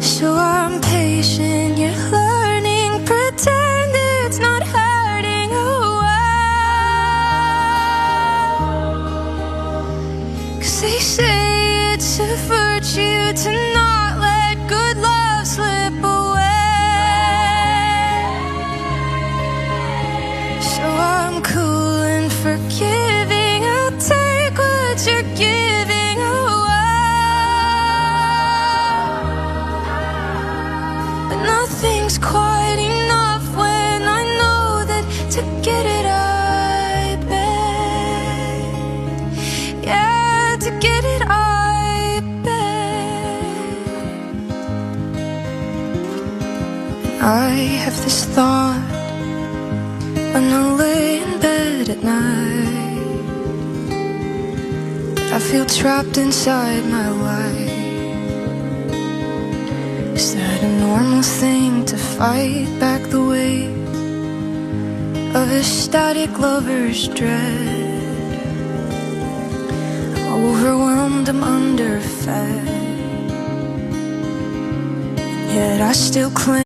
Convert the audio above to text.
So I'm patient, you're learning, pretend it's not hurting a while. 'Cause they say it's a virtue to not let good love slip away. So I'm cool and forgiving, I'll take what you're giving away. But nothing's quite enough when I know that to get it I beg. Yeah, to get it I beg. I have this thought when I lay in bed at night, I feel trapped inside my life. Is that a normal thing to fight back the weight of a static lover's dread? I'm overwhelmed, I'm underfed, yet I still cling.